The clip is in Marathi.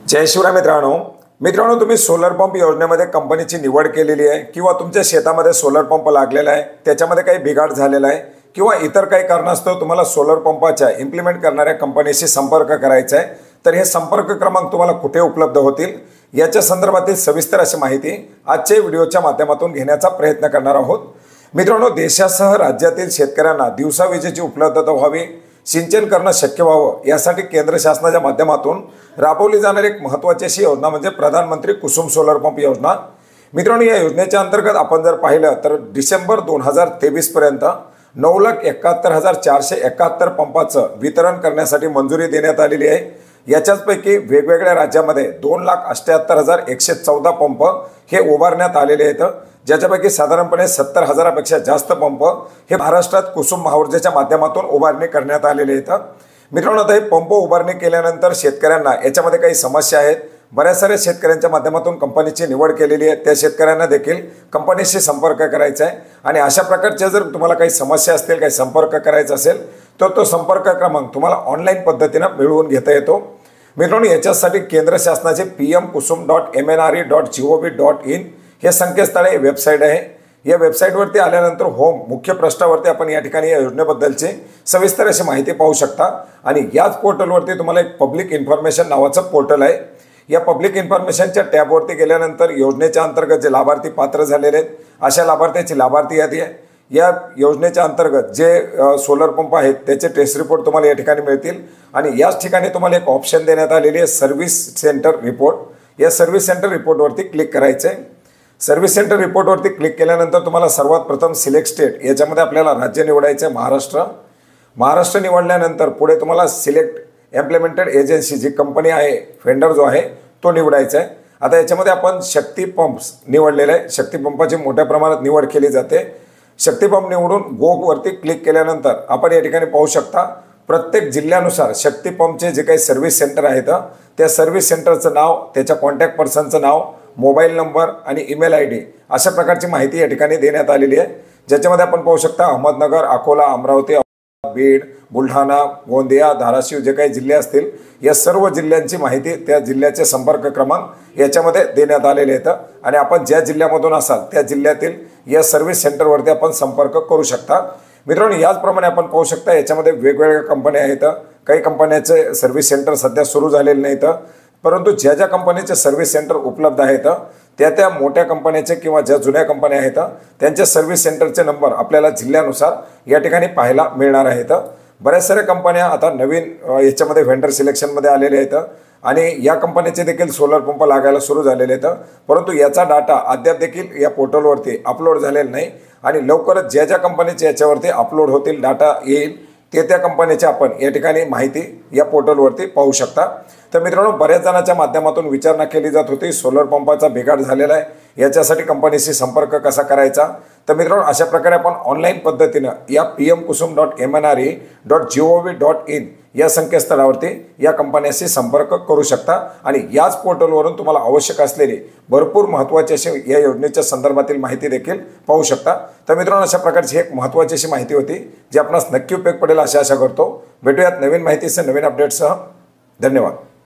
जय शिवराय मित्रांनो, तुम्ही सोलर पंप योजनेमध्ये कंपनीची निवड केलेली आहे किंवा तुमच्या शेतामध्ये सोलर पंप लागलेला आहे, त्याच्यामध्ये काही बिघाड झालेला आहे किंवा इतर काही कारणास्तव तुम्हाला सोलर पंपाच्या इम्प्लिमेंट करणाऱ्या कंपनीशी संपर्क करायचा आहे, तर हे संपर्क क्रमांक तुम्हाला कुठे उपलब्ध होतील याच्या संदर्भातील सविस्तर अशी माहिती आजच्या व्हिडिओच्या माध्यमातून घेण्याचा प्रयत्न करणार आहोत। मित्रांनो, देशासह राज्यातील शेतकऱ्यांना दिवसा विजेची उपलब्धता व्हावी, सिंचन करणं शक्य व्हावं यासाठी केंद्र शासनाच्या माध्यमातून राबवली जाणारी एक महत्त्वाची अशी योजना म्हणजे प्रधानमंत्री कुसुम सोलर पंप योजना। मित्रांनो, या योजनेच्या अंतर्गत आपण जर पाहिलं तर डिसेंबर 2023 पर्यंत 9,71,471 पंपाचं वितरण करण्यासाठी मंजुरी देण्यात आलेली आहे। याच्याचपैकी वेगवेगळ्या राज्यामध्ये 2,78,114 पंप हे उभारण्यात आलेले आहेत, ज्याच्यापैकी साधारणपणे 70,000पेक्षा जास्त पंप हे महाराष्ट्रात कुसुम महाऊर्जेच्या माध्यमातून उभारणी करण्यात आलेले आहेत। मित्रांनो, आता हे पंप उभारणी केल्यानंतर शेतकऱ्यांना याच्यामध्ये काही समस्या आहेत। बऱ्याच साऱ्या शेतकऱ्यांच्या माध्यमातून कंपनीची निवड केलेली आहे, त्या शेतकऱ्यांना देखील कंपनीशी संपर्क करायचा आहे आणि अशा प्रकारच्या जर तुम्हाला काही समस्या असतील, काही संपर्क करायचा असेल तर तो संपर्क क्रमांक तुम्हाला ऑनलाईन पद्धतीने मिळवून घेता येतो। मित्रांनो, याच्यासाठी केंद्र शासनाचे pm-kusum.mnre.gov.in हे संकेतस्थळ वेबसाईट आहे। या वेबसाईटवरती आल्यानंतर होम मुख्य पृष्ठावरती आपण या ठिकाणी या योजनेबद्दलची सविस्तर अशी माहिती पाहू शकता आणि याच पोर्टलवरती तुम्हाला एक पब्लिक इन्फॉर्मेशन नावाचं पोर्टल आहे। या पब्लिक इन्फॉर्मेशनच्या टॅबवरती गेल्यानंतर योजनेच्या अंतर्गत जे लाभार्थी पात्र झालेले आहेत अशा लाभार्थ्याची लाभार्थी यादी आहे। या योजनेच्या अंतर्गत जे सोलर पंप आहेत त्याचे टेस्ट रिपोर्ट तुम्हाला या ठिकाणी मिळतील आणि याच ठिकाणी तुम्हाला एक ऑप्शन देण्यात आलेली आहे सर्व्हिस सेंटर रिपोर्ट। या सर्व्हिस सेंटर रिपोर्टवरती क्लिक करायचं आहे। सर्व्हिस सेंटर रिपोर्टवरती क्लिक केल्यानंतर तुम्हाला सर्वात प्रथम सिलेक्ट स्टेट याच्यामध्ये आपल्याला राज्य निवडायचं आहे महाराष्ट्र निवडल्यानंतर पुढे तुम्हाला सिलेक्ट इम्प्लिमेंटेड एजन्सी जी कंपनी आहे, वेंडर जो आहे तो निवडायचा आहे। आता याच्यामध्ये आपण शक्ती पंप्स निवडलेले आहे, शक्ती पंपाची मोठ्या प्रमाणात निवड केली जाते। शक्ती पंप निवडून गोवरती क्लिक केल्यानंतर आपण या ठिकाणी पाहू शकता प्रत्येक जिल्ह्यानुसार शक्ती पंपचे जे काही सर्व्हिस सेंटर आहेत त्या सर्व्हिस सेंटरचं नाव, त्याच्या कॉन्टॅक्ट पर्सनचं नाव, मोबाईल नंबर आणि ईमेल ID अशा प्रकारची माहिती या ठिकाणी देण्यात आलेली आहे, ज्याच्यामध्ये आपण पाहू शकता अहमदनगर, अकोला, अमरावती, बीड, बुलढाणा, गोंदिया, धाराशिव जे काही जिल्हे असतील या सर्व जिल्ह्यांची माहिती, त्या जिल्ह्याचे संपर्क क्रमांक याच्यामध्ये देण्यात आलेले आहेत आणि आपण ज्या जिल्ह्यामधून असाल त्या जिल्ह्यातील या सर्व्हिस सेंटरवरती आपण संपर्क करू शकता। मित्रांनो, याचप्रमाणे आपण पाहू शकता याच्यामध्ये वेगवेगळ्या कंपन्या आहेत। काही कंपन्यांचे सर्व्हिस सेंटर सध्या सुरू झालेले नाहीत, परंतु ज्या ज्या कंपनीचे सर्व्हिस सेंटर उपलब्ध आहेत त्या मोठ्या कंपन्याचे किंवा ज्या जुन्या कंपन्या आहेत त्यांच्या सर्व्हिस सेंटरचे नंबर आपल्याला जिल्ह्यानुसार या ठिकाणी पाहायला मिळणार आहेत। बऱ्याच साऱ्या कंपन्या आता नवीन याच्यामध्ये व्हेंडर सिलेक्शनमध्ये आलेल्या आहेत आणि या कंपनीचे देखील सोलर पंप लागायला सुरू झालेले आहेत, परंतु याचा डाटा अद्याप देखील या पोर्टलवरती अपलोड झालेला नाही आणि लवकरच ज्या ज्या कंपनीचे याच्यावरती अपलोड होतील, डाटा येईल त्या कंपनीची आपण या ठिकाणी माहिती या पोर्टलवरती पाहू शकता। तर मित्रांनो, बऱ्याच जणांच्या माध्यमातून विचारणा केली जात होती सोलर पंपाचा बिघाड झालेला आहे, याच्यासाठी कंपनीशी संपर्क कसा करायचा। तर मित्रांनो, अशा प्रकारे आपण ऑनलाईन पद्धतीनं या pm-kusum.mnre.gov.in या संकेतस्थळावरती या कंपन्यांशी संपर्क करू शकता आणि याच पोर्टलवरून तुम्हाला आवश्यक असलेली भरपूर महत्त्वाची अशी या योजनेच्या संदर्भातील माहिती देखील पाहू शकता। तर मित्रांनो, अशा प्रकारची एक महत्त्वाची अशी माहिती होती जी आपणास नक्की उपयोग पडेल अशी आशा करतो। भेटूयात नवीन माहितीसह, नवीन अपडेट्ससह। धन्यवाद।